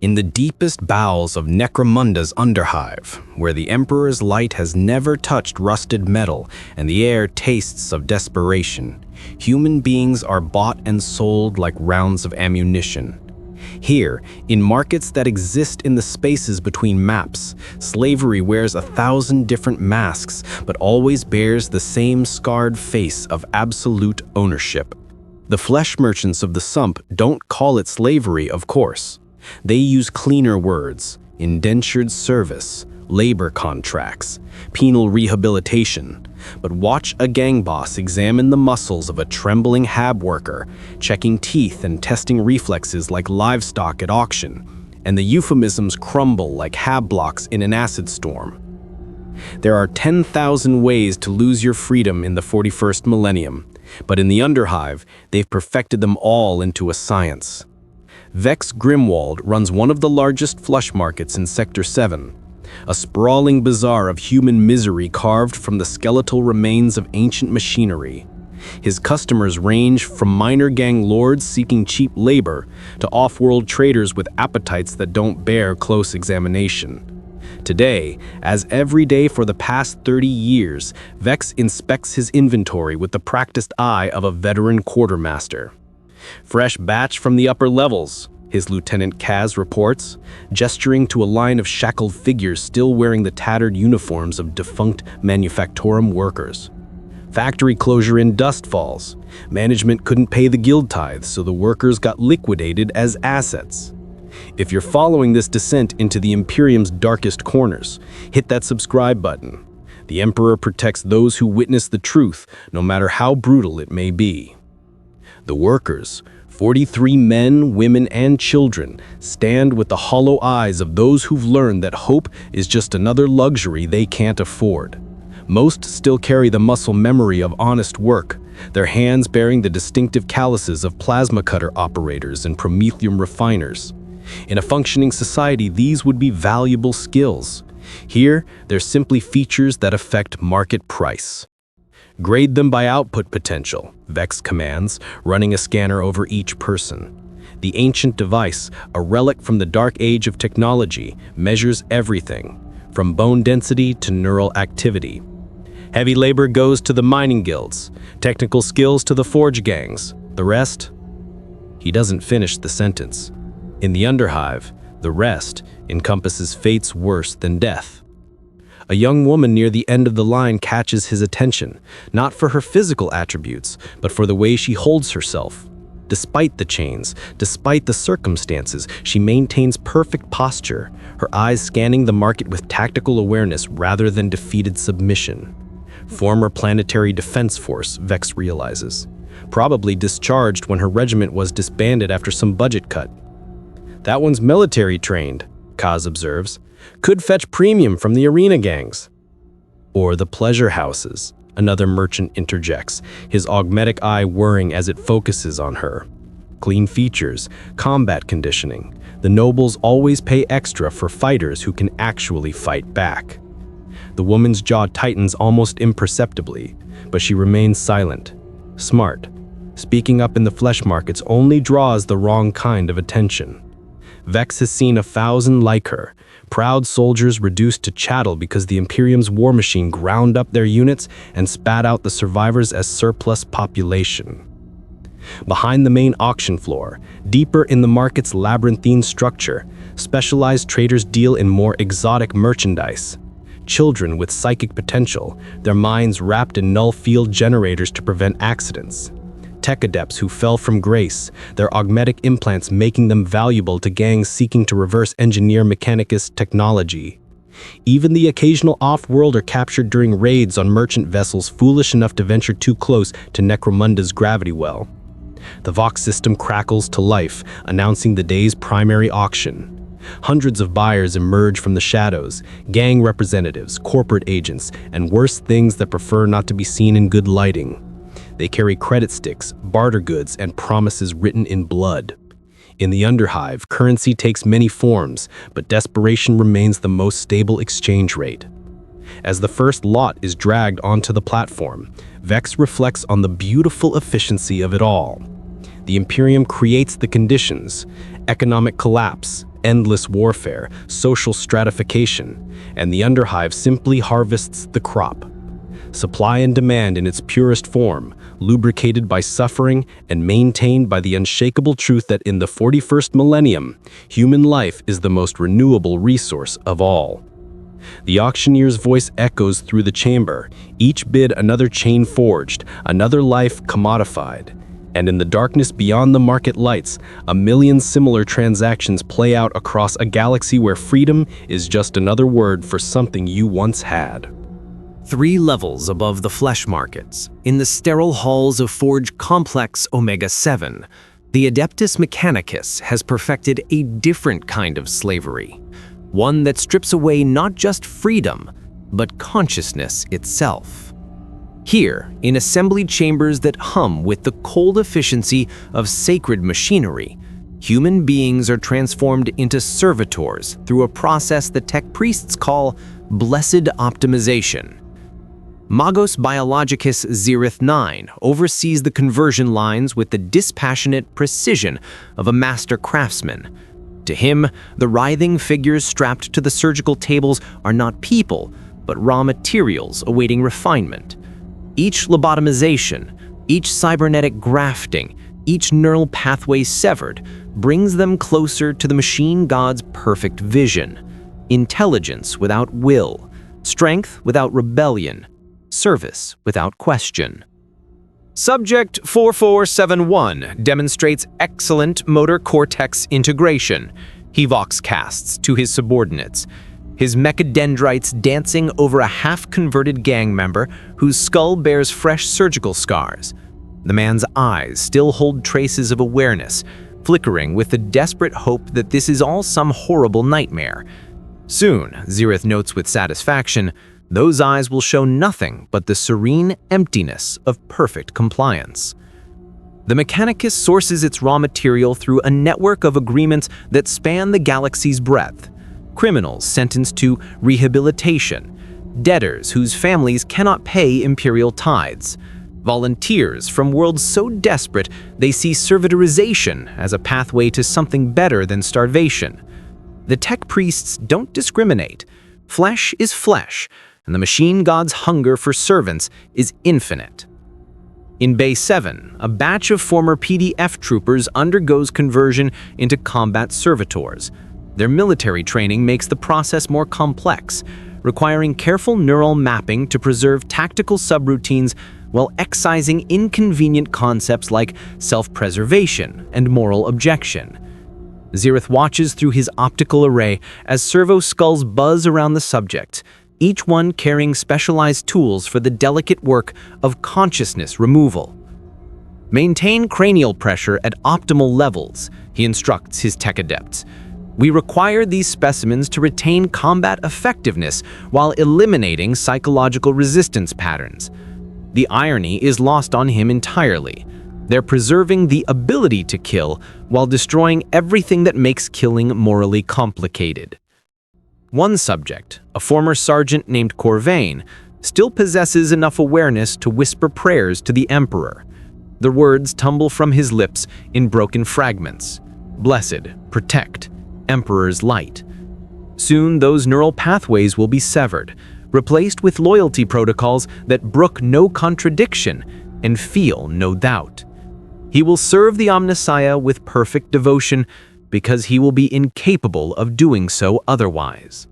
in the deepest bowels of Necromunda's underhive, where the Emperor's light has never touched rusted metal and the air tastes of desperation, human beings are bought and sold like rounds of ammunition. Here, in markets that exist in the spaces between maps, slavery wears 1,000 different masks, but always bears the same scarred face of absolute ownership. The flesh merchants of the Sump don't call it slavery, of course. They use cleaner words: indentured service, labor contracts, penal rehabilitation. But watch a gang boss examine the muscles of a trembling hab worker, checking teeth and testing reflexes like livestock at auction, and the euphemisms crumble like hab blocks in an acid storm. There are 10,000 ways to lose your freedom in the 41st millennium, but in the Underhive, they've perfected them all into a science. Vex Grimwald runs one of the largest flush markets in Sector 7, a sprawling bazaar of human misery carved from the skeletal remains of ancient machinery. His customers range from minor gang lords seeking cheap labor to off-world traders with appetites that don't bear close examination. Today, as every day for the past 30 years, Vex inspects his inventory with the practiced eye of a veteran quartermaster. Fresh batch from the upper levels, his Lieutenant Kaz reports, gesturing to a line of shackled figures still wearing the tattered uniforms of defunct manufactorum workers. Factory closure in dust falls. Management couldn't pay the guild tithes, so the workers got liquidated as assets. If you're following this descent into the Imperium's darkest corners, hit that subscribe button. The Emperor protects those who witness the truth, no matter how brutal it may be. The workers, 43 men, women, and children, stand with the hollow eyes of those who've learned that hope is just another luxury they can't afford. Most still carry the muscle memory of honest work, their hands bearing the distinctive calluses of plasma cutter operators and promethium refiners. In a functioning society, these would be valuable skills. Here, they're simply features that affect market price. Grade them by output potential, Vex commands, running a scanner over each person. The ancient device, a relic from the dark age of technology, measures everything, from bone density to neural activity. Heavy labor goes to the mining guilds, technical skills to the forge gangs. The rest? He doesn't finish the sentence. In the Underhive, the rest encompasses fates worse than death. A young woman near the end of the line catches his attention, not for her physical attributes, but for the way she holds herself. Despite the chains, despite the circumstances, she maintains perfect posture, her eyes scanning the market with tactical awareness rather than defeated submission. Former Planetary Defense Force, Vex realizes. Probably discharged when her regiment was disbanded after some budget cut. That one's military trained, Kaz observes. Could fetch premium from the arena gangs. Or the pleasure houses, another merchant interjects, his augmetic eye whirring as it focuses on her. Clean features, combat conditioning. The nobles always pay extra for fighters who can actually fight back. The woman's jaw tightens almost imperceptibly, but she remains silent. Smart. Speaking up in the flesh markets only draws the wrong kind of attention. Vex has seen 1,000 like her, proud soldiers reduced to chattel because the Imperium's war machine ground up their units and spat out the survivors as surplus population. Behind the main auction floor, deeper in the market's labyrinthine structure, specialized traders deal in more exotic merchandise. Children with psychic potential, their minds wrapped in null field generators to prevent accidents. Tech adepts who fell from grace, their augmetic implants making them valuable to gangs seeking to reverse engineer Mechanicus technology. Even the occasional off-worlder captured during raids on merchant vessels foolish enough to venture too close to Necromunda's gravity well. The Vox system crackles to life, announcing the day's primary auction. Hundreds of buyers emerge from the shadows, gang representatives, corporate agents, and worse things that prefer not to be seen in good lighting. They carry credit sticks, barter goods, and promises written in blood. In the Underhive, currency takes many forms, but desperation remains the most stable exchange rate. As the first lot is dragged onto the platform, Vex reflects on the beautiful efficiency of it all. The Imperium creates the conditions: economic collapse, endless warfare, social stratification, and the underhive simply harvests the crop. Supply and demand in its purest form, lubricated by suffering and maintained by the unshakable truth that in the 41st millennium, human life is the most renewable resource of all. The auctioneer's voice echoes through the chamber, each bid another chain forged, another life commodified. And in the darkness beyond the market lights, a million similar transactions play out across a galaxy where freedom is just another word for something you once had. 3 levels above the flesh markets, in the sterile halls of Forge Complex Omega-7, the Adeptus Mechanicus has perfected a different kind of slavery, one that strips away not just freedom, but consciousness itself. Here, in assembly chambers that hum with the cold efficiency of sacred machinery, human beings are transformed into servitors through a process the tech priests call blessed optimization. Magos Biologicus Zerith 9 oversees the conversion lines with the dispassionate precision of a master craftsman. To him, the writhing figures strapped to the surgical tables are not people, but raw materials awaiting refinement. Each lobotomization, each cybernetic grafting, each neural pathway severed brings them closer to the machine god's perfect vision. Intelligence without will, strength without rebellion, service without question. Subject 4471 demonstrates excellent motor cortex integration. He voxcasts to his subordinates, his mechadendrites dancing over a half-converted gang member whose skull bears fresh surgical scars. The man's eyes still hold traces of awareness, flickering with the desperate hope that this is all some horrible nightmare. Soon, Zerith notes with satisfaction, those eyes will show nothing but the serene emptiness of perfect compliance. The Mechanicus sources its raw material through a network of agreements that span the galaxy's breadth. Criminals sentenced to rehabilitation, debtors whose families cannot pay Imperial tithes, volunteers from worlds so desperate they see servitorization as a pathway to something better than starvation. The tech priests don't discriminate. Flesh is flesh, and the machine god's hunger for servants is infinite. In Bay 7, a batch of former PDF troopers undergoes conversion into combat servitors. Their military training makes the process more complex, requiring careful neural mapping to preserve tactical subroutines while excising inconvenient concepts like self-preservation and moral objection. Zerith watches through his optical array as servo skulls buzz around the subject, each one carrying specialized tools for the delicate work of consciousness removal. Maintain cranial pressure at optimal levels, he instructs his tech adepts. We require these specimens to retain combat effectiveness while eliminating psychological resistance patterns. The irony is lost on him entirely. They're preserving the ability to kill while destroying everything that makes killing morally complicated. One subject, a former sergeant named Corvain, still possesses enough awareness to whisper prayers to the Emperor. The words tumble from his lips in broken fragments. Blessed, protect, Emperor's light. Soon those neural pathways will be severed, replaced with loyalty protocols that brook no contradiction and feel no doubt. He will serve the Omnissiah with perfect devotion because he will be incapable of doing so otherwise.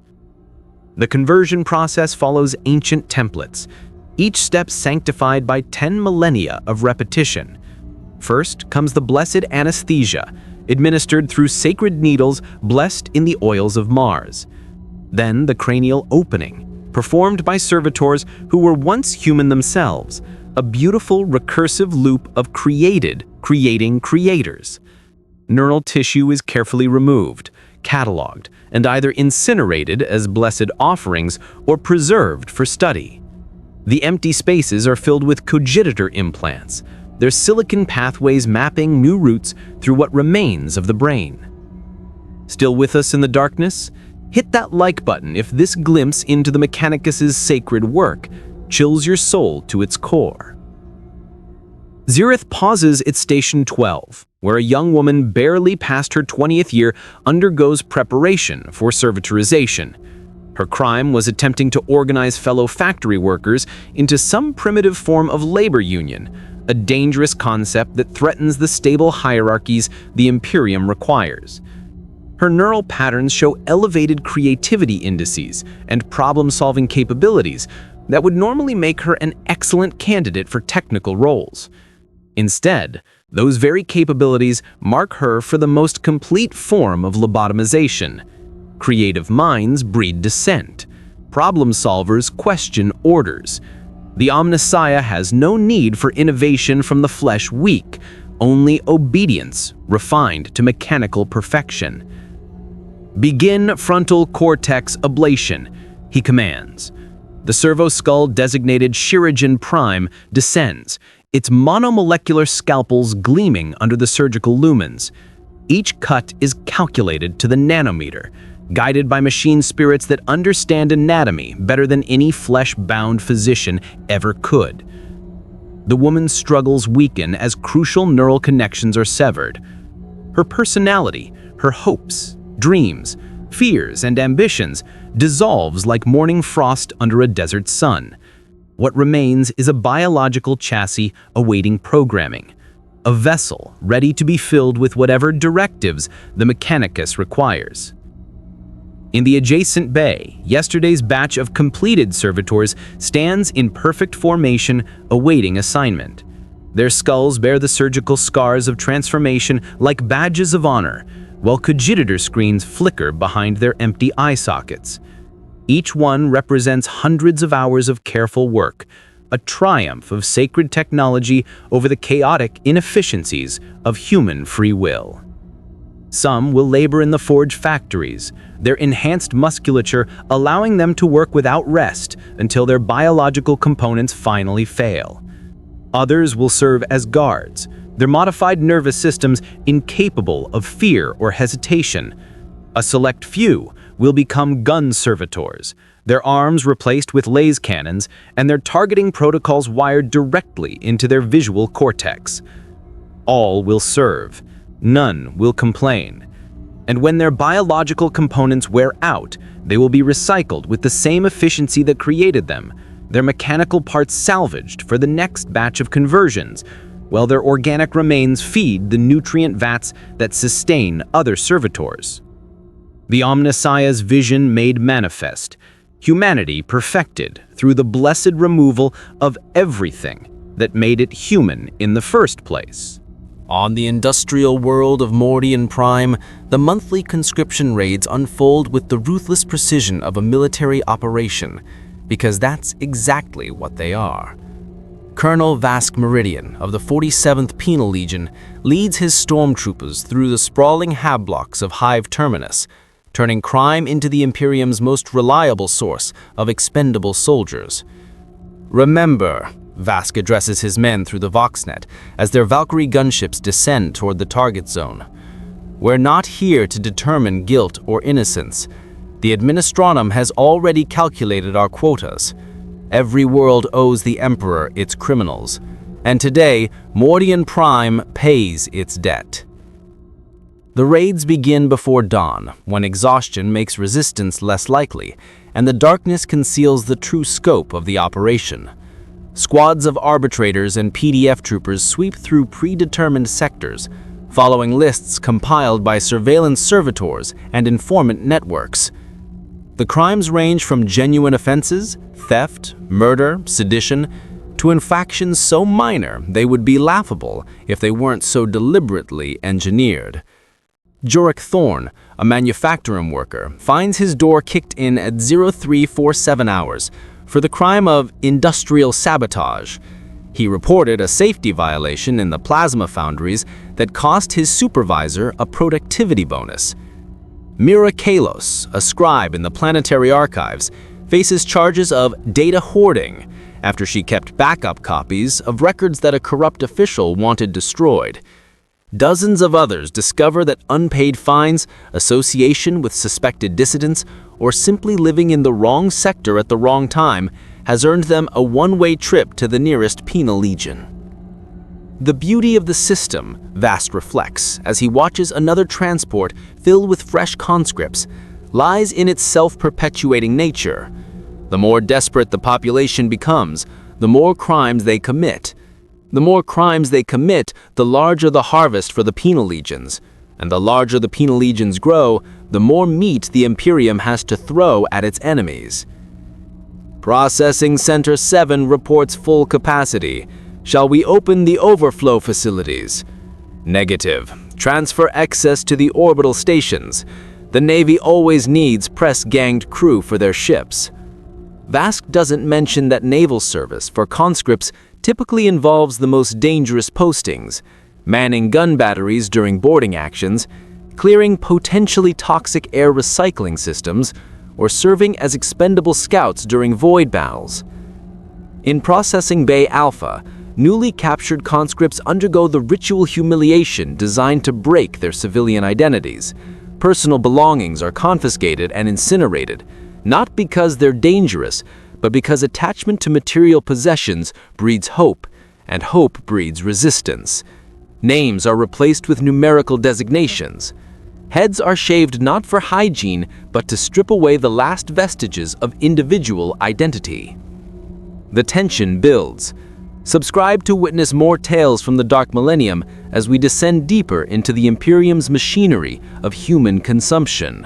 The conversion process follows ancient templates, each step sanctified by 10 millennia of repetition. First comes the blessed anesthesia, administered through sacred needles blessed in the oils of Mars. Then the cranial opening, performed by servitors who were once human themselves, a beautiful recursive loop of creating creators. Neural tissue is carefully removed, cataloged, and either incinerated as blessed offerings or preserved for study. The empty spaces are filled with cogitator implants, their silicon pathways mapping new routes through what remains of the brain. Still with us in the darkness? Hit that like button if this glimpse into the Mechanicus's sacred work chills your soul to its core. Zirith pauses at Station 12, where a young woman barely past her 20th year undergoes preparation for servitorization. Her crime was attempting to organize fellow factory workers into some primitive form of labor union, a dangerous concept that threatens the stable hierarchies the Imperium requires. Her neural patterns show elevated creativity indices and problem-solving capabilities that would normally make her an excellent candidate for technical roles. Instead, those very capabilities mark her for the most complete form of lobotomization. Creative minds breed dissent. Problem solvers question orders. The Omnissiah has no need for innovation from the flesh weak, only obedience refined to mechanical perfection. Begin frontal cortex ablation, he commands. The servo skull designated Shirigen Prime descends, its monomolecular scalpels gleaming under the surgical lumens. Each cut is calculated to the nanometer, guided by machine spirits that understand anatomy better than any flesh-bound physician ever could. The woman's struggles weaken as crucial neural connections are severed. Her personality, her hopes, dreams, fears, and ambitions dissolves like morning frost under a desert sun. What remains is a biological chassis awaiting programming, a vessel ready to be filled with whatever directives the Mechanicus requires. In the adjacent bay, yesterday's batch of completed servitors stands in perfect formation awaiting assignment. Their skulls bear the surgical scars of transformation like badges of honor, while cogitator screens flicker behind their empty eye sockets. Each one represents hundreds of hours of careful work, a triumph of sacred technology over the chaotic inefficiencies of human free will. Some will labor in the forge factories, their enhanced musculature allowing them to work without rest until their biological components finally fail. Others will serve as guards, their modified nervous systems incapable of fear or hesitation. A select few will become gun servitors, their arms replaced with laser cannons and their targeting protocols wired directly into their visual cortex. All will serve, none will complain. And when their biological components wear out, they will be recycled with the same efficiency that created them, their mechanical parts salvaged for the next batch of conversions, while their organic remains feed the nutrient vats that sustain other servitors. The Omnissiah's vision made manifest, humanity perfected through the blessed removal of everything that made it human in the first place. On the industrial world of Mordian Prime, the monthly conscription raids unfold with the ruthless precision of a military operation, because that's exactly what they are. Colonel Vask Meridian of the 47th Penal Legion leads his stormtroopers through the sprawling hab-blocks of Hive Terminus, turning crime into the Imperium's most reliable source of expendable soldiers. Remember, Vask addresses his men through the Voxnet as their Valkyrie gunships descend toward the target zone. We're not here to determine guilt or innocence. The Administratum has already calculated our quotas. Every world owes the Emperor its criminals, and today, Mordian Prime pays its debt. The raids begin before dawn, when exhaustion makes resistance less likely, and the darkness conceals the true scope of the operation. Squads of arbitrators and PDF troopers sweep through predetermined sectors, following lists compiled by surveillance servitors and informant networks. The crimes range from genuine offenses, theft, murder, sedition, to infractions so minor they would be laughable if they weren't so deliberately engineered. Jorik Thorn, a manufacturing worker, finds his door kicked in at 0347 hours for the crime of industrial sabotage. He reported a safety violation in the plasma foundries that cost his supervisor a productivity bonus. Mira Kalos, a scribe in the planetary archives, faces charges of data hoarding after she kept backup copies of records that a corrupt official wanted destroyed. Dozens of others discover that unpaid fines, association with suspected dissidents, or simply living in the wrong sector at the wrong time has earned them a one-way trip to the nearest penal legion. The beauty of the system, Vask reflects, as he watches another transport filled with fresh conscripts, lies in its self-perpetuating nature. The more desperate the population becomes, the more crimes they commit. The more crimes they commit, the larger the harvest for the penal legions. And the larger the penal legions grow, the more meat the Imperium has to throw at its enemies. Processing Center 7 reports full capacity. Shall we open the overflow facilities? Negative. Transfer excess to the orbital stations. The Navy always needs press-ganged crew for their ships. Vask doesn't mention that naval service for conscripts typically involves the most dangerous postings, manning gun batteries during boarding actions, clearing potentially toxic air recycling systems, or serving as expendable scouts during void battles. In Processing Bay Alpha, newly captured conscripts undergo the ritual humiliation designed to break their civilian identities. Personal belongings are confiscated and incinerated, not because they're dangerous, but because attachment to material possessions breeds hope, and hope breeds resistance. Names are replaced with numerical designations. Heads are shaved not for hygiene, but to strip away the last vestiges of individual identity. The tension builds. Subscribe to witness more tales from the Dark Millennium as we descend deeper into the Imperium's machinery of human consumption.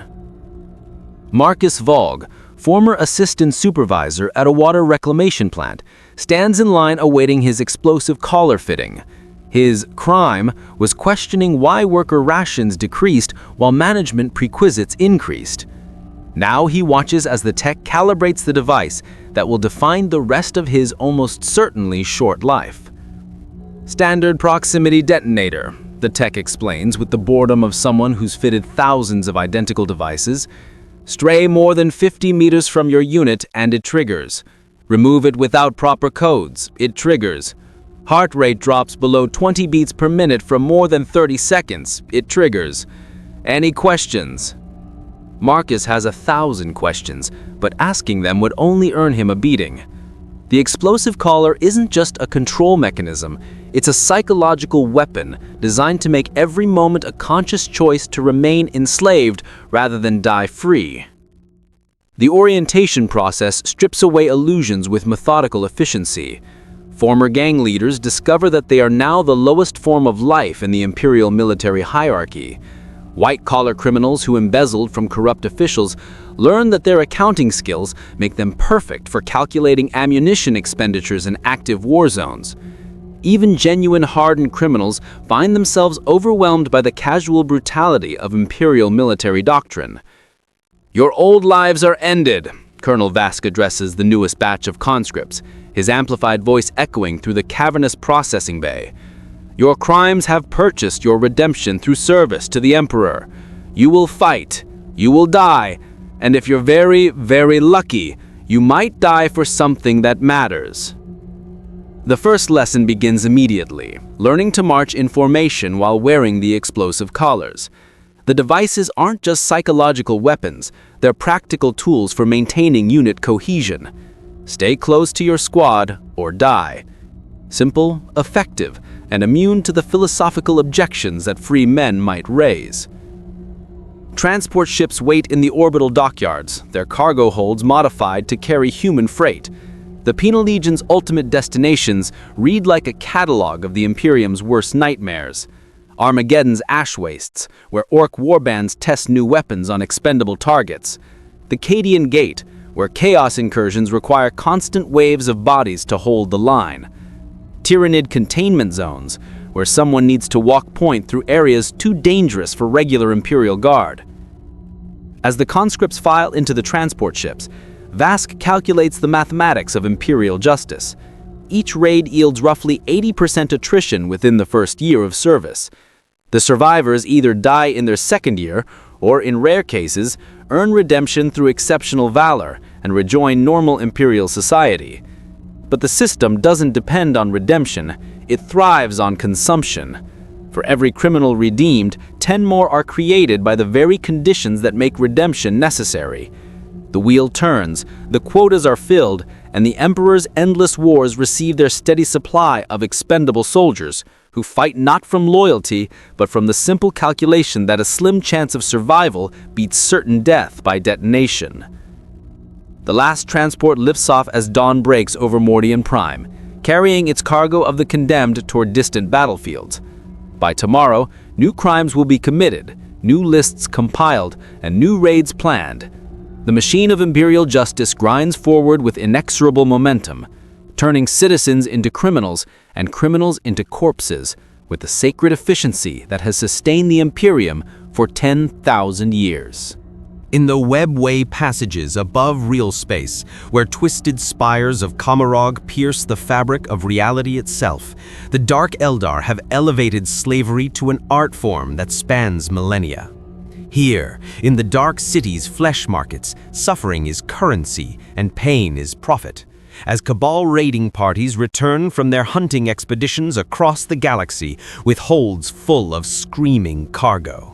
Marcus Vogue, former assistant supervisor at a water reclamation plant, stands in line awaiting his explosive collar fitting. His crime was questioning why worker rations decreased while management prerequisites increased. Now he watches as the tech calibrates the device that will define the rest of his almost certainly short life. Standard proximity detonator, the tech explains with the boredom of someone who's fitted thousands of identical devices. Stray more than 50 meters from your unit and it triggers. Remove it without proper codes, it triggers. Heart rate drops below 20 beats per minute for more than 30 seconds, it triggers. Any questions? Marcus has 1,000 questions, but asking them would only earn him a beating. The explosive collar isn't just a control mechanism, it's a psychological weapon designed to make every moment a conscious choice to remain enslaved rather than die free. The orientation process strips away illusions with methodical efficiency. Former gang leaders discover that they are now the lowest form of life in the Imperial military hierarchy. White-collar criminals who embezzled from corrupt officials learn that their accounting skills make them perfect for calculating ammunition expenditures in active war zones. Even genuine hardened criminals find themselves overwhelmed by the casual brutality of Imperial military doctrine. Your old lives are ended, Colonel Vask addresses the newest batch of conscripts, his amplified voice echoing through the cavernous processing bay. Your crimes have purchased your redemption through service to the Emperor. You will fight, you will die, and if you're very, very lucky, you might die for something that matters. The first lesson begins immediately, learning to march in formation while wearing the explosive collars. The devices aren't just psychological weapons, they're practical tools for maintaining unit cohesion. Stay close to your squad or die. Simple, effective, and immune to the philosophical objections that free men might raise. Transport ships wait in the orbital dockyards, their cargo holds modified to carry human freight. The Penal Legion's ultimate destinations read like a catalog of the Imperium's worst nightmares. Armageddon's ash wastes, where orc warbands test new weapons on expendable targets. The Cadian Gate, where chaos incursions require constant waves of bodies to hold the line. Tyranid containment zones, where someone needs to walk point through areas too dangerous for regular Imperial Guard. As the conscripts file into the transport ships, Vask calculates the mathematics of Imperial justice. Each raid yields roughly 80% attrition within the first year of service. The survivors either die in their second year, or in rare cases, earn redemption through exceptional valor and rejoin normal Imperial society. But the system doesn't depend on redemption, it thrives on consumption. For every criminal redeemed, 10 more are created by the very conditions that make redemption necessary. The wheel turns, the quotas are filled, and the Emperor's endless wars receive their steady supply of expendable soldiers, who fight not from loyalty, but from the simple calculation that a slim chance of survival beats certain death by detonation. The last transport lifts off as dawn breaks over Mordian Prime, carrying its cargo of the condemned toward distant battlefields. By tomorrow, new crimes will be committed, new lists compiled, and new raids planned. The machine of Imperial justice grinds forward with inexorable momentum, turning citizens into criminals and criminals into corpses, with the sacred efficiency that has sustained the Imperium for 10,000 years. In the webway passages above real space, where twisted spires of Kamarog pierce the fabric of reality itself, the Dark Eldar have elevated slavery to an art form that spans millennia. Here, in the Dark City's flesh markets, suffering is currency and pain is profit, as Cabal raiding parties return from their hunting expeditions across the galaxy with holds full of screaming cargo.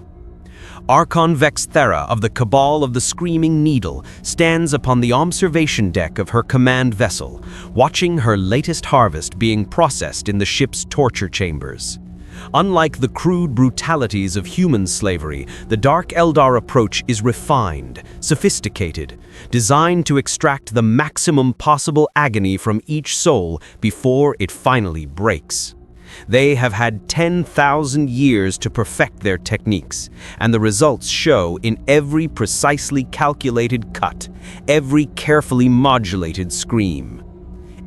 Archon Vexthera of the Cabal of the Screaming Needle stands upon the observation deck of her command vessel, watching her latest harvest being processed in the ship's torture chambers. Unlike the crude brutalities of human slavery, the Dark Eldar approach is refined, sophisticated, designed to extract the maximum possible agony from each soul before it finally breaks. They have had 10,000 years to perfect their techniques, and the results show in every precisely calculated cut, every carefully modulated scream.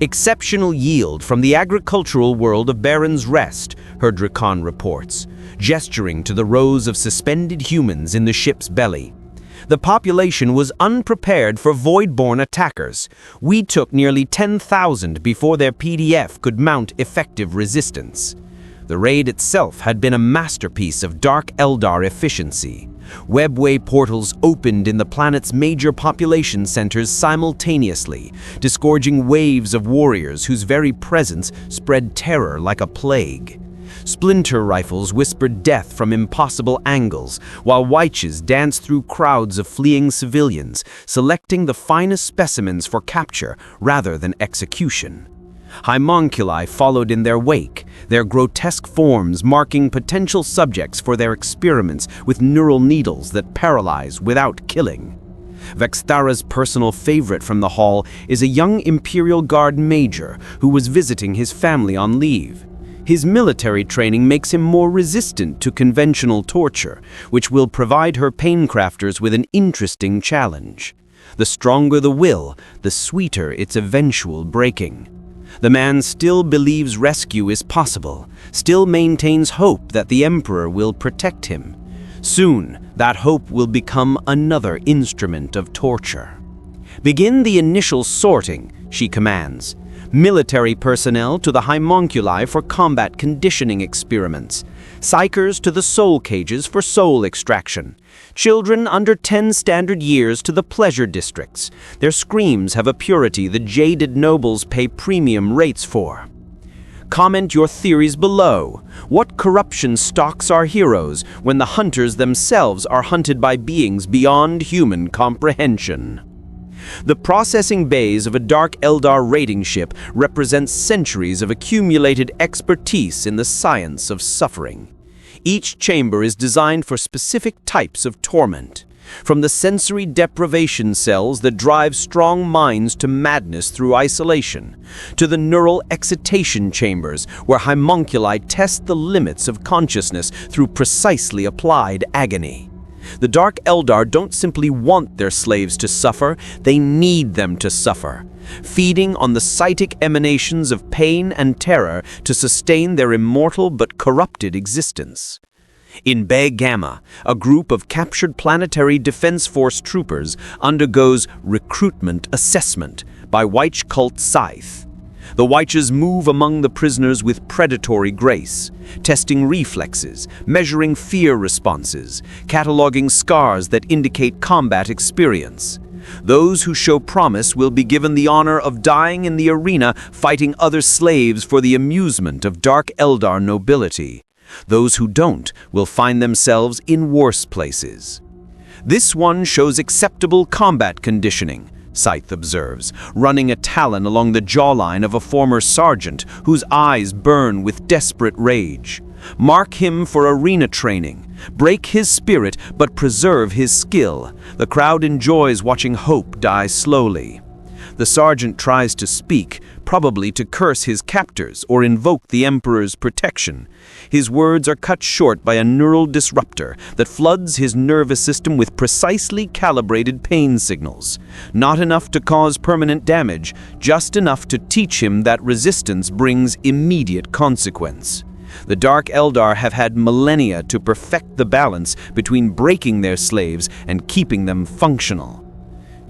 Exceptional yield from the agricultural world of Baron's Rest, her Dracon reports, gesturing to the rows of suspended humans in the ship's belly. The population was unprepared for void-born attackers. We took nearly 10,000 before their PDF could mount effective resistance. The raid itself had been a masterpiece of Dark Eldar efficiency. Webway portals opened in the planet's major population centers simultaneously, disgorging waves of warriors whose very presence spread terror like a plague. Splinter rifles whispered death from impossible angles, while wyches danced through crowds of fleeing civilians, selecting the finest specimens for capture rather than execution. Homunculi followed in their wake, their grotesque forms marking potential subjects for their experiments with neural needles that paralyze without killing. Vexthara's personal favorite from the hall is a young Imperial Guard major who was visiting his family on leave. His military training makes him more resistant to conventional torture, which will provide her paincrafters with an interesting challenge. The stronger the will, the sweeter its eventual breaking. The man still believes rescue is possible, still maintains hope that the Emperor will protect him. Soon, that hope will become another instrument of torture. Begin the initial sorting, she commands. Military personnel to the homunculi for combat conditioning experiments, psychers to the soul cages for soul extraction, children under 10 standard years to the pleasure districts. Their screams have a purity the jaded nobles pay premium rates for. Comment your theories below. What corruption stalks our heroes when the hunters themselves are hunted by beings beyond human comprehension? The processing bays of a Dark Eldar raiding ship represent centuries of accumulated expertise in the science of suffering. Each chamber is designed for specific types of torment, from the sensory deprivation cells that drive strong minds to madness through isolation, to the neural excitation chambers where homunculi test the limits of consciousness through precisely applied agony. The Dark Eldar don't simply want their slaves to suffer, they need them to suffer, feeding on the psychic emanations of pain and terror to sustain their immortal but corrupted existence. In Bay Gamma, a group of captured planetary defense force troopers undergoes recruitment assessment by wyche cult Tithe. The wyches move among the prisoners with predatory grace, testing reflexes, measuring fear responses, cataloging scars that indicate combat experience. Those who show promise will be given the honor of dying in the arena fighting other slaves for the amusement of Dark Eldar nobility. Those who don't will find themselves in worse places. This one shows acceptable combat conditioning, Tithe observes, running a talon along the jawline of a former sergeant whose eyes burn with desperate rage. Mark him for arena training. Break his spirit, but preserve his skill. The crowd enjoys watching hope die slowly. The sergeant tries to speak, probably to curse his captors or invoke the Emperor's protection. His words are cut short by a neural disruptor that floods his nervous system with precisely calibrated pain signals. Not enough to cause permanent damage, just enough to teach him that resistance brings immediate consequence. The Dark Eldar have had millennia to perfect the balance between breaking their slaves and keeping them functional.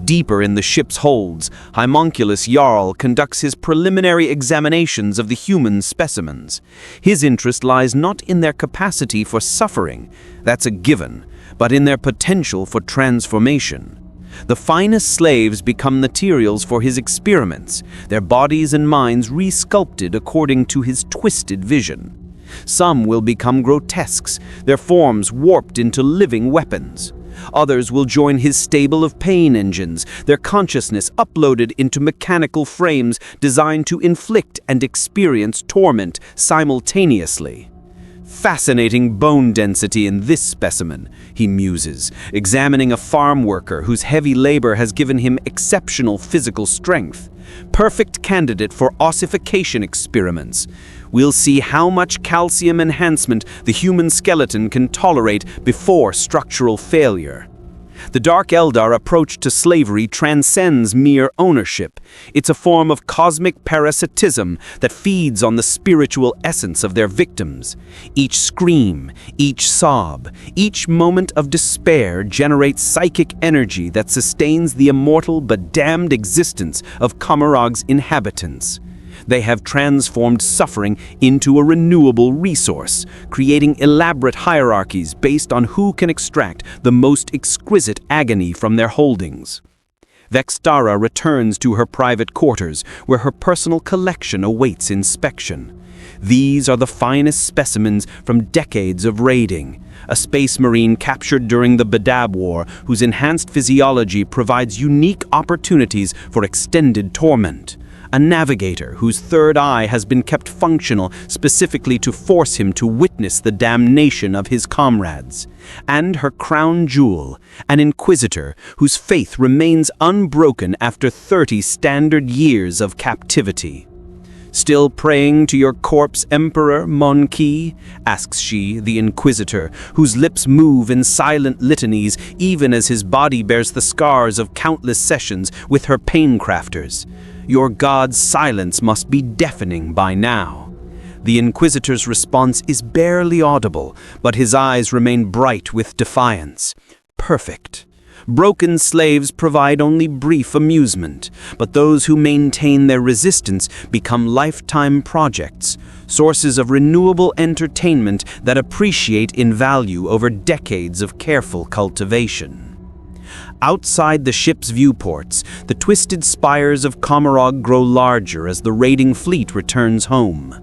Deeper in the ship's holds, Homunculus Jarl conducts his preliminary examinations of the human specimens. His interest lies not in their capacity for suffering, that's a given, but in their potential for transformation. The finest slaves become materials for his experiments, their bodies and minds resculpted according to his twisted vision. Some will become grotesques, their forms warped into living weapons. Others will join his stable of pain engines, their consciousness uploaded into mechanical frames designed to inflict and experience torment simultaneously. Fascinating bone density in this specimen, he muses, examining a farm worker whose heavy labor has given him exceptional physical strength. Perfect candidate for ossification experiments. We'll see how much calcium enhancement the human skeleton can tolerate before structural failure. The Dark Eldar approach to slavery transcends mere ownership. It's a form of cosmic parasitism that feeds on the spiritual essence of their victims. Each scream, each sob, each moment of despair generates psychic energy that sustains the immortal but damned existence of Commorrag's inhabitants. They have transformed suffering into a renewable resource, creating elaborate hierarchies based on who can extract the most exquisite agony from their holdings. Vextara returns to her private quarters, where her personal collection awaits inspection. These are the finest specimens from decades of raiding. A space marine captured during the Badab War, whose enhanced physiology provides unique opportunities for extended torment. A navigator whose third eye has been kept functional specifically to force him to witness the damnation of his comrades. And her crown jewel, an inquisitor whose faith remains unbroken after 30 standard years of captivity. "Still praying to your corpse, Emperor, mon qui?" asks she, the inquisitor, whose lips move in silent litanies even as his body bears the scars of countless sessions with her pain-crafters. "Your god's silence must be deafening by now." The inquisitor's response is barely audible, but his eyes remain bright with defiance. Perfect. Broken slaves provide only brief amusement, but those who maintain their resistance become lifetime projects, sources of renewable entertainment that appreciate in value over decades of careful cultivation. Outside the ship's viewports, the twisted spires of Commorrag grow larger as the raiding fleet returns home.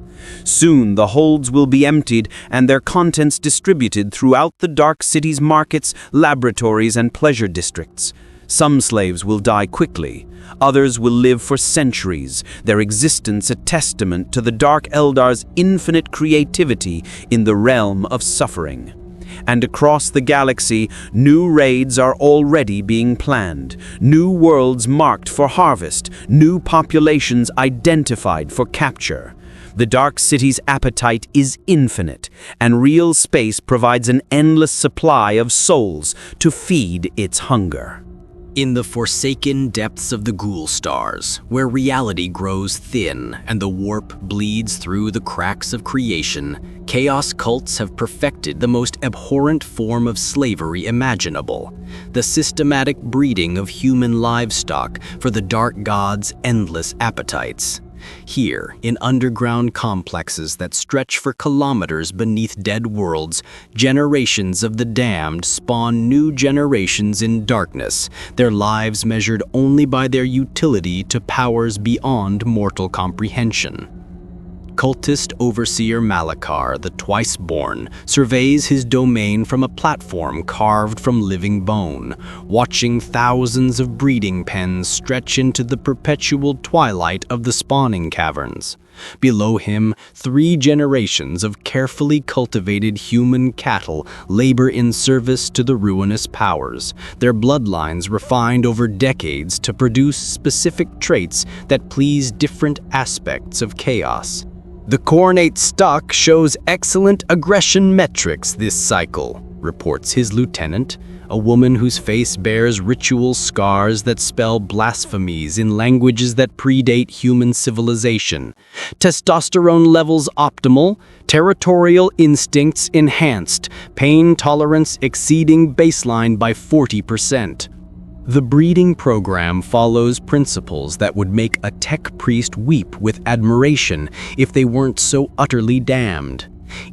Soon the holds will be emptied and their contents distributed throughout the Dark City's markets, laboratories, and pleasure districts. Some slaves will die quickly, others will live for centuries, their existence a testament to the Dark Eldar's infinite creativity in the realm of suffering. And across the galaxy, new raids are already being planned, new worlds marked for harvest, new populations identified for capture. The Dark City's appetite is infinite, and real space provides an endless supply of souls to feed its hunger. In the forsaken depths of the Ghoul Stars, where reality grows thin and the warp bleeds through the cracks of creation, chaos cults have perfected the most abhorrent form of slavery imaginable, the systematic breeding of human livestock for the dark god's endless appetites. Here, in underground complexes that stretch for kilometers beneath dead worlds, generations of the damned spawn new generations in darkness, their lives measured only by their utility to powers beyond mortal comprehension. cultist overseer Malachar, the Twice-Born, surveys his domain from a platform carved from living bone, watching thousands of breeding pens stretch into the perpetual twilight of the spawning caverns. Below him, 3 generations of carefully cultivated human cattle labor in service to the ruinous powers, their bloodlines refined over decades to produce specific traits that please different aspects of chaos. The Coronate stock shows excellent aggression metrics this cycle, reports his lieutenant, a woman whose face bears ritual scars that spell blasphemies in languages that predate human civilization. Testosterone levels optimal, territorial instincts enhanced, pain tolerance exceeding baseline by 40%. The breeding program follows principles that would make a tech priest weep with admiration if they weren't so utterly damned.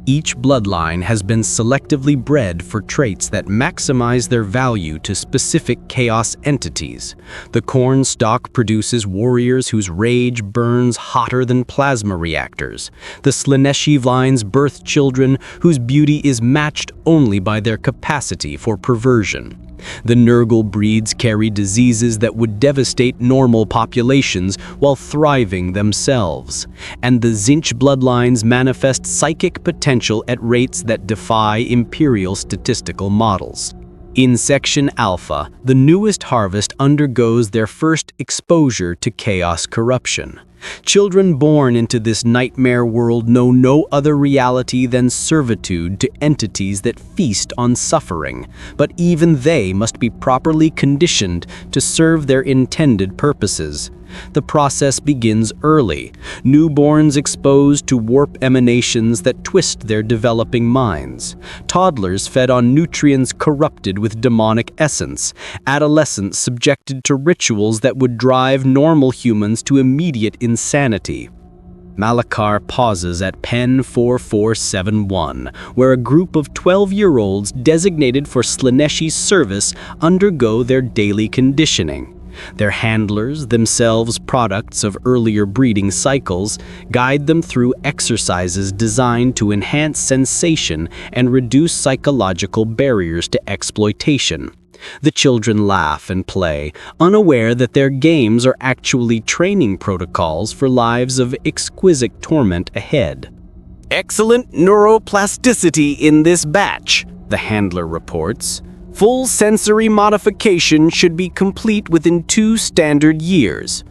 Each bloodline has been selectively bred for traits that maximize their value to specific chaos entities. The corn stock produces warriors whose rage burns hotter than plasma reactors. The Slaneshi lines birth children whose beauty is matched only by their capacity for perversion. The Nurgle breeds carry diseases that would devastate normal populations while thriving themselves. And the Zinch bloodlines manifest psychic potential at rates that defy Imperial statistical models. In Section Alpha, the newest harvest undergoes their first exposure to chaos corruption. Children born into this nightmare world know no other reality than servitude to entities that feast on suffering, but even they must be properly conditioned to serve their intended purposes. The process begins early, newborns exposed to warp emanations that twist their developing minds, toddlers fed on nutrients corrupted with demonic essence, adolescents subjected to rituals that would drive normal humans to immediate insanity. Malachar pauses at Pen 4471, where a group of 12-year-olds designated for Slaneshi's service undergo their daily conditioning. Their handlers, themselves products of earlier breeding cycles, guide them through exercises designed to enhance sensation and reduce psychological barriers to exploitation. The children laugh and play, unaware that their games are actually training protocols for lives of exquisite torment ahead. "Excellent neuroplasticity in this batch," the handler reports. "Full sensory modification should be complete within 2 standard years."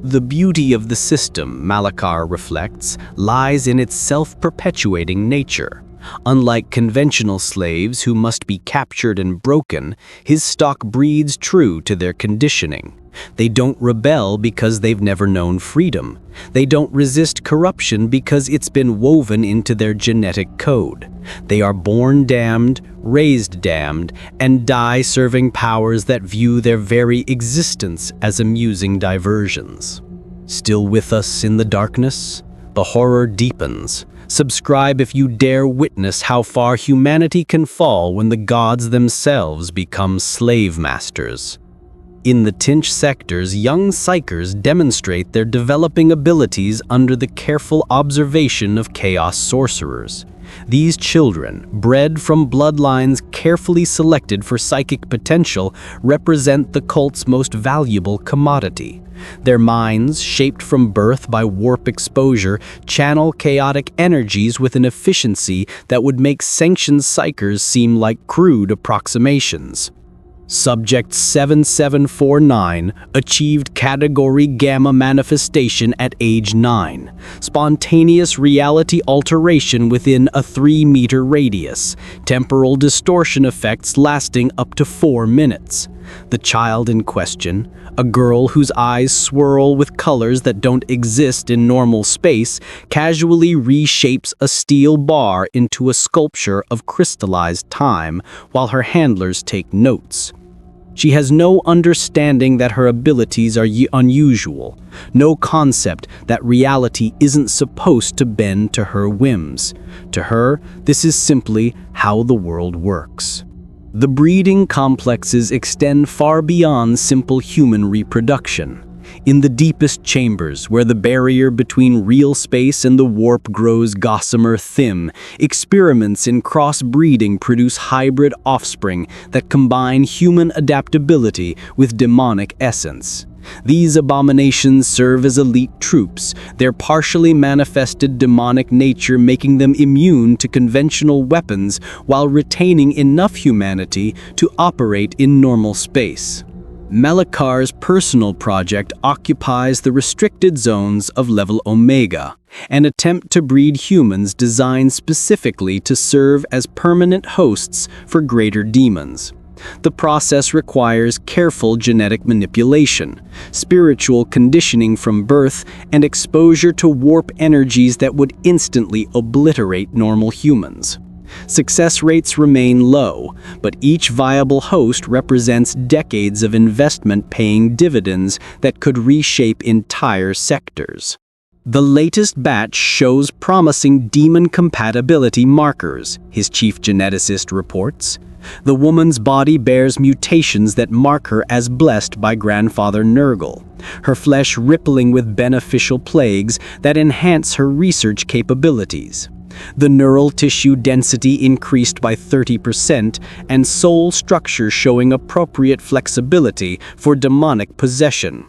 The beauty of the system, Malachar reflects, lies in its self-perpetuating nature. Unlike conventional slaves who must be captured and broken, his stock breeds true to their conditioning. They don't rebel because they've never known freedom. They don't resist corruption because it's been woven into their genetic code. They are born damned, raised damned, and die serving powers that view their very existence as amusing diversions. Still with us in the darkness? The horror deepens. Subscribe if you dare witness how far humanity can fall when the gods themselves become slave masters. In the Tinch sectors, young psychers demonstrate their developing abilities under the careful observation of chaos sorcerers. These children, bred from bloodlines carefully selected for psychic potential, represent the cult's most valuable commodity. Their minds, shaped from birth by warp exposure, channel chaotic energies with an efficiency that would make sanctioned psychers seem like crude approximations. Subject 7749 achieved Category Gamma manifestation at age 9. Spontaneous reality alteration within a 3-meter radius. Temporal distortion effects lasting up to 4 minutes. The child in question, a girl whose eyes swirl with colors that don't exist in normal space, casually reshapes a steel bar into a sculpture of crystallized time while her handlers take notes. She has no understanding that her abilities are unusual, no concept that reality isn't supposed to bend to her whims. To her, this is simply how the world works. The breeding complexes extend far beyond simple human reproduction. In the deepest chambers, where the barrier between real space and the warp grows gossamer thin, experiments in crossbreeding produce hybrid offspring that combine human adaptability with demonic essence. These abominations serve as elite troops, their partially manifested demonic nature making them immune to conventional weapons while retaining enough humanity to operate in normal space. Malakar's personal project occupies the restricted zones of level Omega, an attempt to breed humans designed specifically to serve as permanent hosts for greater demons. The process requires careful genetic manipulation, spiritual conditioning from birth, and exposure to warp energies that would instantly obliterate normal humans. Success rates remain low, but each viable host represents decades of investment paying dividends that could reshape entire sectors. The latest batch shows promising demon compatibility markers, his chief geneticist reports. The woman's body bears mutations that mark her as blessed by grandfather Nurgle, her flesh rippling with beneficial plagues that enhance her research capabilities. The neural tissue density increased by 30% and soul structure showing appropriate flexibility for demonic possession.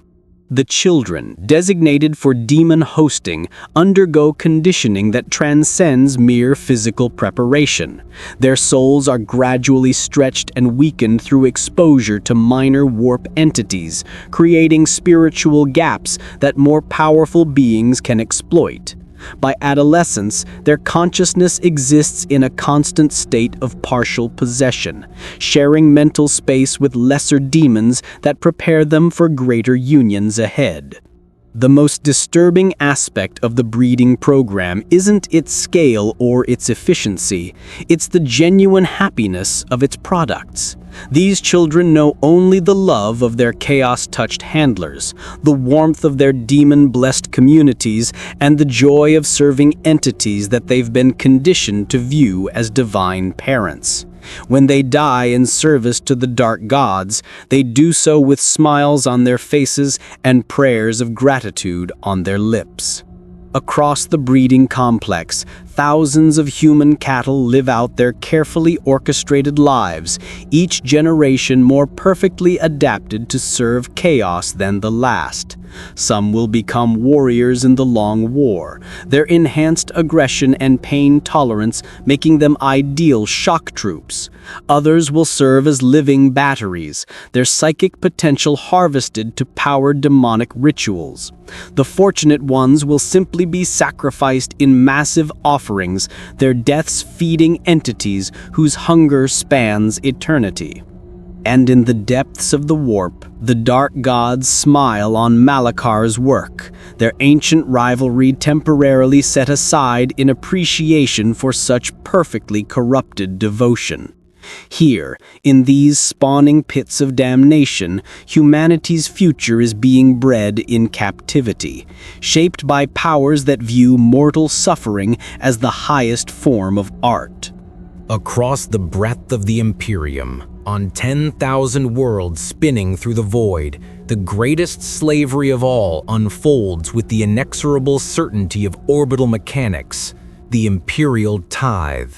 The children, designated for demon hosting, undergo conditioning that transcends mere physical preparation. Their souls are gradually stretched and weakened through exposure to minor warp entities, creating spiritual gaps that more powerful beings can exploit. By adolescence, their consciousness exists in a constant state of partial possession, sharing mental space with lesser demons that prepare them for greater unions ahead. The most disturbing aspect of the breeding program isn't its scale or its efficiency, it's the genuine happiness of its products. These children know only the love of their chaos-touched handlers, the warmth of their demon-blessed communities, and the joy of serving entities that they've been conditioned to view as divine parents. When they die in service to the dark gods, they do so with smiles on their faces and prayers of gratitude on their lips. Across the breeding complex, thousands of human cattle live out their carefully orchestrated lives, each generation more perfectly adapted to serve chaos than the last. Some will become warriors in the long war, their enhanced aggression and pain tolerance making them ideal shock troops. Others will serve as living batteries, their psychic potential harvested to power demonic rituals. The fortunate ones will simply be sacrificed in massive offerings, their deaths feeding entities whose hunger spans eternity. And in the depths of the warp, the dark gods smile on Malakar's work, their ancient rivalry temporarily set aside in appreciation for such perfectly corrupted devotion. Here, in these spawning pits of damnation, humanity's future is being bred in captivity, shaped by powers that view mortal suffering as the highest form of art. Across the breadth of the Imperium, on 10,000 worlds spinning through the void, the greatest slavery of all unfolds with the inexorable certainty of orbital mechanics, the Imperial Tithe.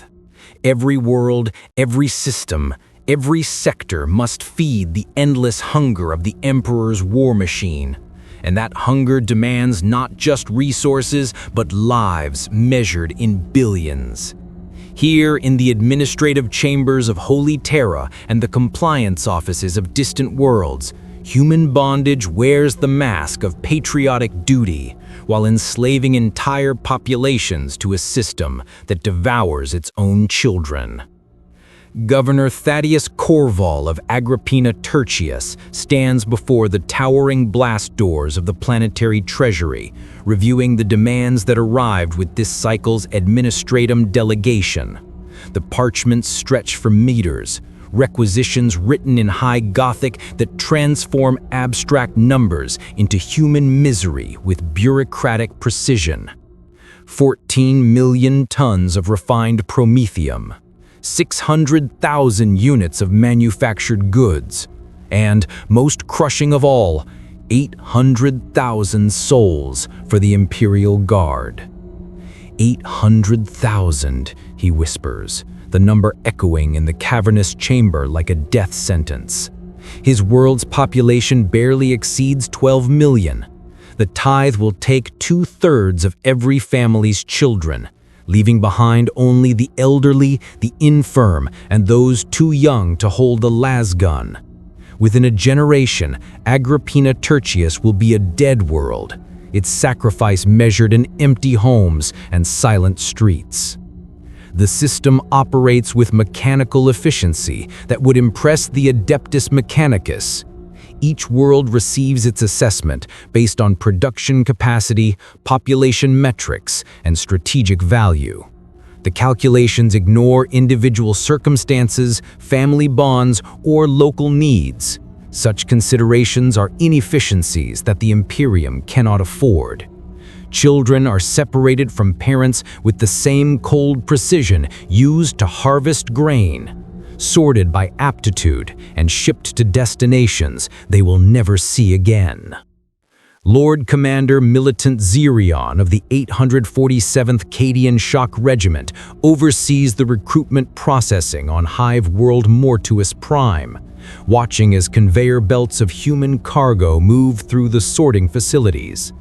Every world, every system, every sector must feed the endless hunger of the Emperor's war machine. And that hunger demands not just resources, but lives measured in billions. Here, in the administrative chambers of Holy Terra and the compliance offices of distant worlds, human bondage wears the mask of patriotic duty, while enslaving entire populations to a system that devours its own children. Governor Thaddeus Corval of Agrippina Tertius stands before the towering blast doors of the planetary treasury, reviewing the demands that arrived with this cycle's administratum delegation. The parchments stretch for meters, requisitions written in high Gothic that transform abstract numbers into human misery with bureaucratic precision. 14 million tons of refined promethium, 600,000 units of manufactured goods, and, most crushing of all, 800,000 souls for the Imperial Guard. 800,000, he whispers, the number echoing in the cavernous chamber like a death sentence. His world's population barely exceeds 12 million. The Tithe will take 2/3 of every family's children, leaving behind only the elderly, the infirm, and those too young to hold the lasgun. Within a generation, Agrippina Tertius will be a dead world, its sacrifice measured in empty homes and silent streets. The system operates with mechanical efficiency that would impress the Adeptus Mechanicus. Each world receives its assessment based on production capacity, population metrics, and strategic value. The calculations ignore individual circumstances, family bonds, or local needs. Such considerations are inefficiencies that the Imperium cannot afford. Children are separated from parents with the same cold precision used to harvest grain, sorted by aptitude and shipped to destinations they will never see again. Lord Commander Militant Xerion of the 847th Cadian Shock Regiment oversees the recruitment processing on Hive World Mortuus Prime, watching as conveyor belts of human cargo move through the sorting facilities.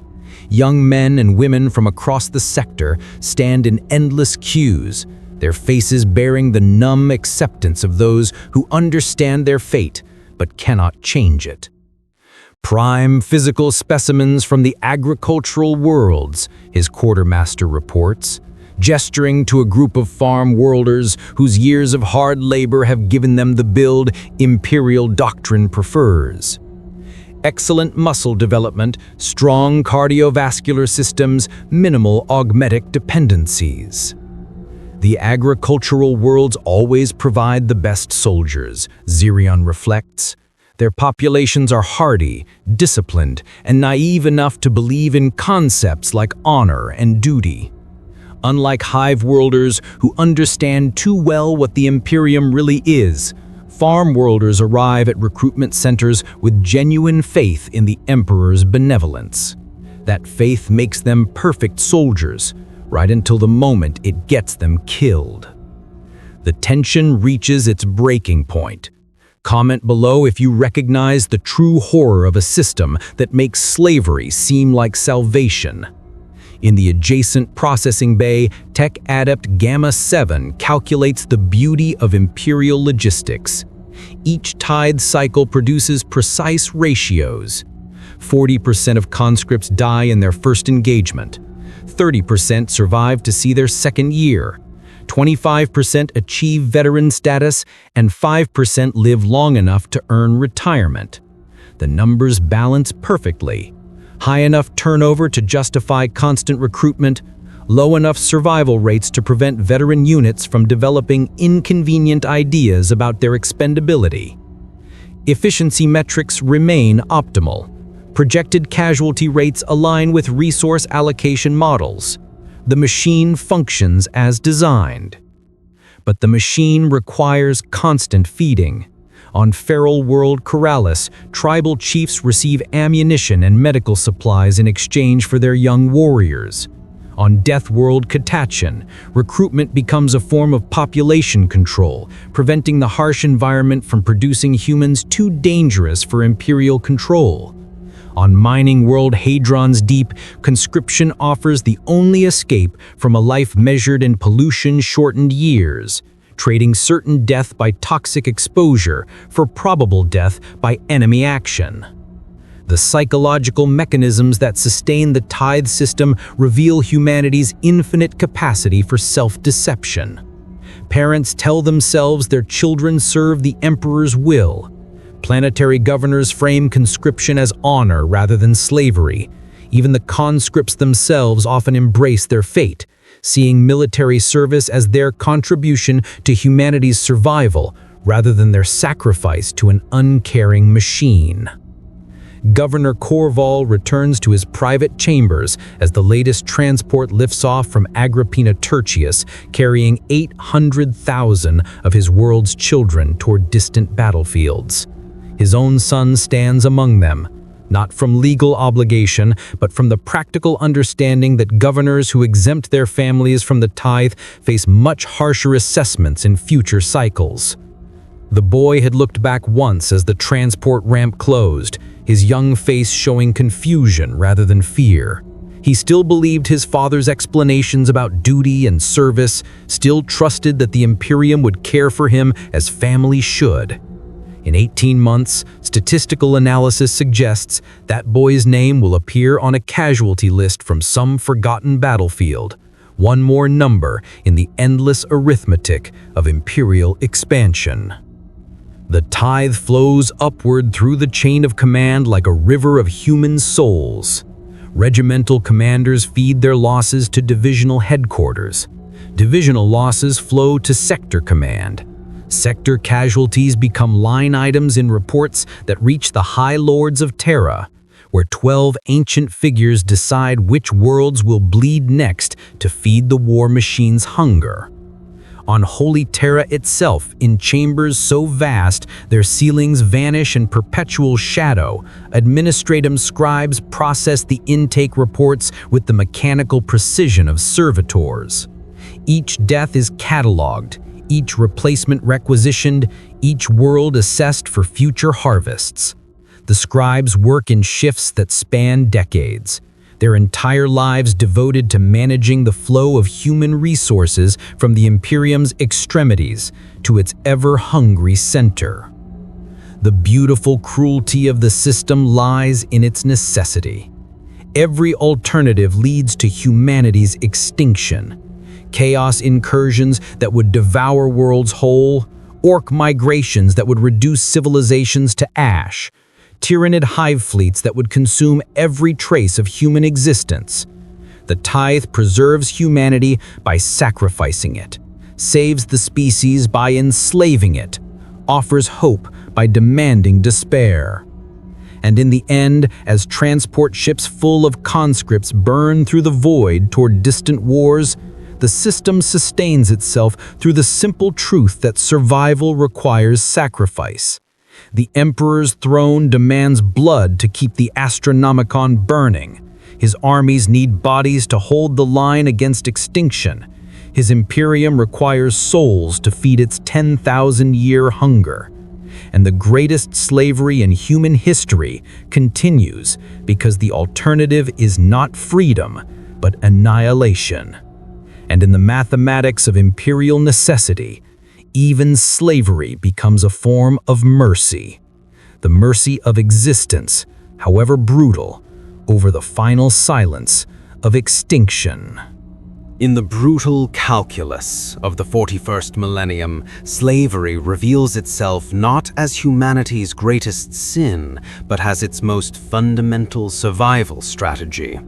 Young men and women from across the sector stand in endless queues, their faces bearing the numb acceptance of those who understand their fate but cannot change it. Prime physical specimens from the agricultural worlds, his quartermaster reports, gesturing to a group of farm worlders whose years of hard labor have given them the build Imperial doctrine prefers. Excellent muscle development, strong cardiovascular systems, minimal augmetic dependencies. The agricultural worlds always provide the best soldiers, Xerion reflects. Their populations are hardy, disciplined, and naive enough to believe in concepts like honor and duty. Unlike Hive-worlders who understand too well what the Imperium really is, farm-worlders arrive at recruitment centers with genuine faith in the Emperor's benevolence. That faith makes them perfect soldiers, right until the moment it gets them killed. The tension reaches its breaking point. Comment below if you recognize the true horror of a system that makes slavery seem like salvation. In the adjacent processing bay, Tech Adept Gamma 7 calculates the beauty of Imperial logistics. Each tithe cycle produces precise ratios. 40% of conscripts die in their first engagement. 30% survive to see their second year. 25% achieve veteran status, and 5% live long enough to earn retirement. The numbers balance perfectly. High enough turnover to justify constant recruitment, low enough survival rates to prevent veteran units from developing inconvenient ideas about their expendability. Efficiency metrics remain optimal. Projected casualty rates align with resource allocation models. The machine functions as designed. But the machine requires constant feeding. On Feral World Corralis, tribal chiefs receive ammunition and medical supplies in exchange for their young warriors. On Death World Catachan, recruitment becomes a form of population control, preventing the harsh environment from producing humans too dangerous for Imperial control. On Mining World Hadron's Deep, conscription offers the only escape from a life measured in pollution-shortened years, trading certain death by toxic exposure for probable death by enemy action. The psychological mechanisms that sustain the tithe system reveal humanity's infinite capacity for self-deception. Parents tell themselves their children serve the Emperor's will. Planetary governors frame conscription as honor rather than slavery. Even the conscripts themselves often embrace their fate, seeing military service as their contribution to humanity's survival rather than their sacrifice to an uncaring machine. Governor Corval returns to his private chambers as the latest transport lifts off from Agrippina Tertius, carrying 800,000 of his world's children toward distant battlefields. His own son stands among them, not from legal obligation, but from the practical understanding that governors who exempt their families from the tithe face much harsher assessments in future cycles. The boy had looked back once as the transport ramp closed, his young face showing confusion rather than fear. He still believed his father's explanations about duty and service, still trusted that the Imperium would care for him as family should. In 18 months, statistical analysis suggests that boy's name will appear on a casualty list from some forgotten battlefield, one more number in the endless arithmetic of Imperial expansion. The tithe flows upward through the chain of command like a river of human souls. Regimental commanders feed their losses to divisional headquarters. Divisional losses flow to sector command. Sector casualties become line items in reports that reach the High Lords of Terra, where 12 ancient figures decide which worlds will bleed next to feed the war machine's hunger. On Holy Terra itself, in chambers so vast their ceilings vanish in perpetual shadow, administratum scribes process the intake reports with the mechanical precision of servitors. Each death is catalogued, each replacement requisitioned, each world assessed for future harvests. The scribes work in shifts that span decades, their entire lives devoted to managing the flow of human resources from the Imperium's extremities to its ever-hungry center. The beautiful cruelty of the system lies in its necessity. Every alternative leads to humanity's extinction. Chaos incursions that would devour worlds whole, orc migrations that would reduce civilizations to ash, Tyranid hive fleets that would consume every trace of human existence. The tithe preserves humanity by sacrificing it, saves the species by enslaving it, offers hope by demanding despair. And in the end, as transport ships full of conscripts burn through the void toward distant wars, the system sustains itself through the simple truth that survival requires sacrifice. The Emperor's throne demands blood to keep the Astronomicon burning. His armies need bodies to hold the line against extinction. His Imperium requires souls to feed its 10,000-year hunger. And the greatest slavery in human history continues because the alternative is not freedom, but annihilation. And in the mathematics of imperial necessity, even slavery becomes a form of mercy. The mercy of existence, however brutal, over the final silence of extinction. In the brutal calculus of the 41st millennium, slavery reveals itself not as humanity's greatest sin, but as its most fundamental survival strategy.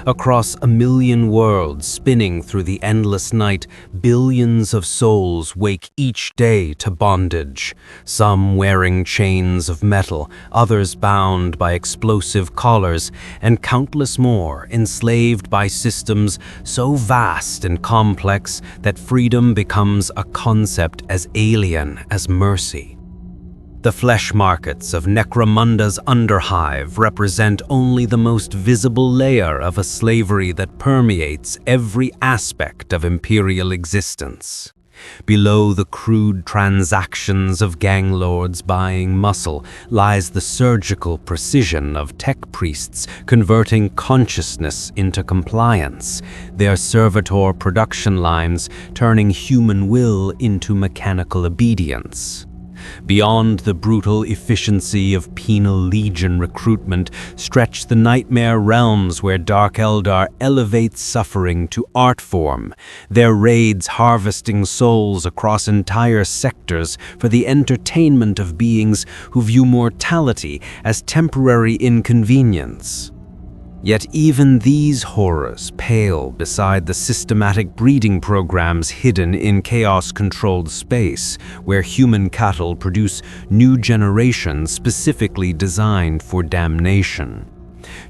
Across a million worlds spinning through the endless night, billions of souls wake each day to bondage, some wearing chains of metal, others bound by explosive collars, and countless more enslaved by systems so vast and complex that freedom becomes a concept as alien as mercy. The flesh markets of Necromunda's underhive represent only the most visible layer of a slavery that permeates every aspect of Imperial existence. Below the crude transactions of gang lords buying muscle lies the surgical precision of tech priests converting consciousness into compliance, their servitor production lines turning human will into mechanical obedience. Beyond the brutal efficiency of penal legion recruitment stretch the nightmare realms where Dark Eldar elevates suffering to art form, their raids harvesting souls across entire sectors for the entertainment of beings who view mortality as temporary inconvenience. Yet even these horrors pale beside the systematic breeding programs hidden in chaos-controlled space, where human cattle produce new generations specifically designed for damnation.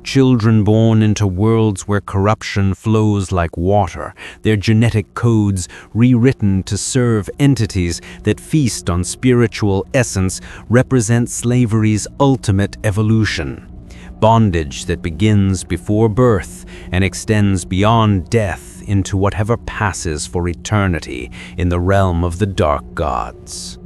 Children born into worlds where corruption flows like water, their genetic codes rewritten to serve entities that feast on spiritual essence, represent slavery's ultimate evolution. bondage that begins before birth and extends beyond death into whatever passes for eternity in the realm of the dark gods.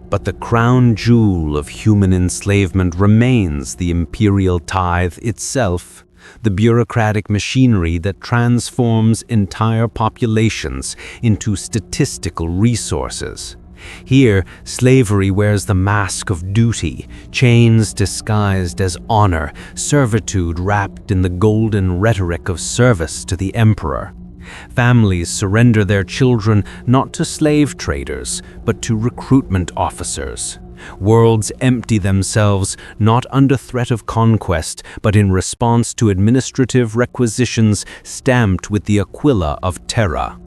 But the crown jewel of human enslavement remains the Imperial Tithe itself, the bureaucratic machinery that transforms entire populations into statistical resources. Here, slavery wears the mask of duty, chains disguised as honor, servitude wrapped in the golden rhetoric of service to the emperor. Families surrender their children not to slave traders, but to recruitment officers. Worlds empty themselves not under threat of conquest, but in response to administrative requisitions stamped with the Aquila of Terra.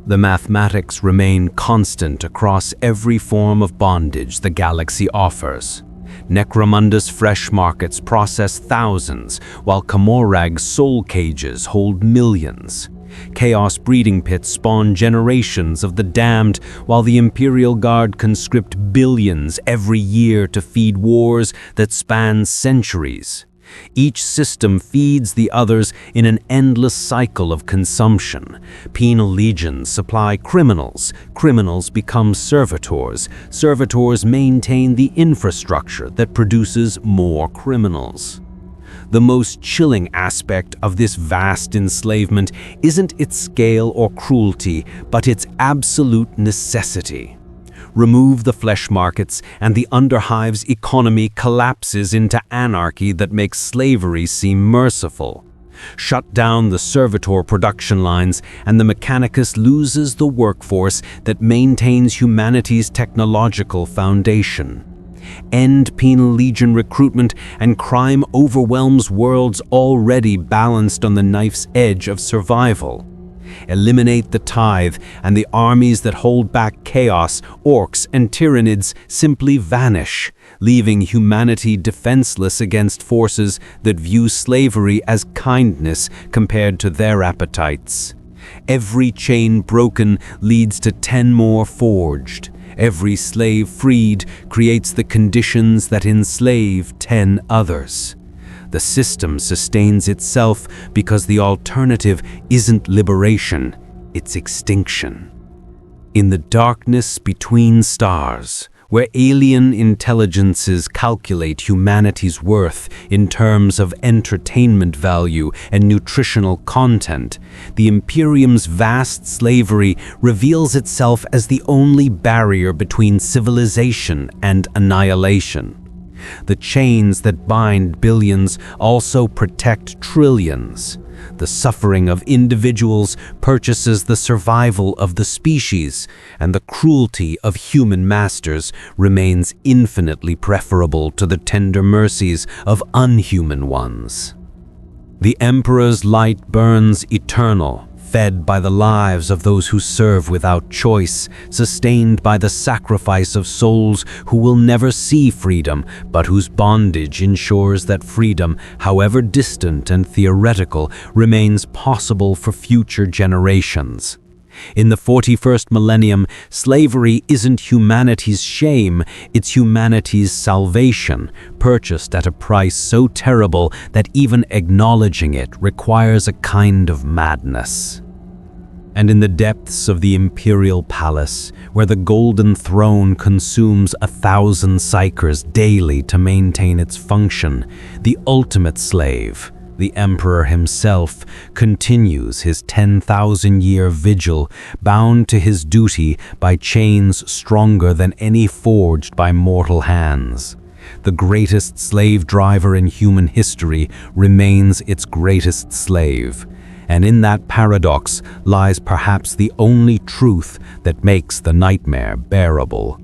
The mathematics remain constant across every form of bondage the galaxy offers. Necromunda's fresh markets process thousands, while Kamorag's soul cages hold millions. Chaos breeding pits spawn generations of the damned, while the Imperial Guard conscript billions every year to feed wars that span centuries. Each system feeds the others in an endless cycle of consumption. Penal legions supply criminals, criminals become servitors, servitors maintain the infrastructure that produces more criminals. The most chilling aspect of this vast enslavement isn't its scale or cruelty, but its absolute necessity. Remove the flesh markets, and the Underhive's economy collapses into anarchy that makes slavery seem merciful. Shut down the Servitor production lines, and the Mechanicus loses the workforce that maintains humanity's technological foundation. End penal legion recruitment, and crime overwhelms worlds already balanced on the knife's edge of survival. Eliminate the Tithe, and the armies that hold back chaos, orcs and Tyranids simply vanish, leaving humanity defenseless against forces that view slavery as kindness compared to their appetites. Every chain broken leads to 10 more forged. Every slave freed creates the conditions that enslave 10 others. The system sustains itself because the alternative isn't liberation, it's extinction. In the darkness between stars, where alien intelligences calculate humanity's worth in terms of entertainment value and nutritional content, the Imperium's vast slavery reveals itself as the only barrier between civilization and annihilation. The chains that bind billions also protect trillions. The suffering of individuals purchases the survival of the species, and the cruelty of human masters remains infinitely preferable to the tender mercies of unhuman ones. The Emperor's light burns eternal, fed by the lives of those who serve without choice, sustained by the sacrifice of souls who will never see freedom, but whose bondage ensures that freedom, however distant and theoretical, remains possible for future generations. In the 41st millennium, slavery isn't humanity's shame, it's humanity's salvation, purchased at a price so terrible that even acknowledging it requires a kind of madness. And in the depths of the Imperial Palace, where the golden throne consumes 1,000 psychers daily to maintain its function, the ultimate slave, the Emperor himself, continues his 10,000-year vigil, bound to his duty by chains stronger than any forged by mortal hands. The greatest slave driver in human history remains its greatest slave. And in that paradox lies perhaps the only truth that makes the nightmare bearable.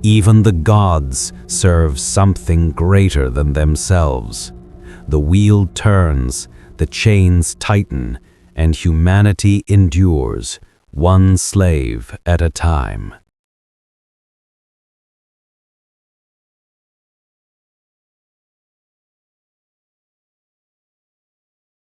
Even the gods serve something greater than themselves. The wheel turns, the chains tighten, and humanity endures, one slave at a time.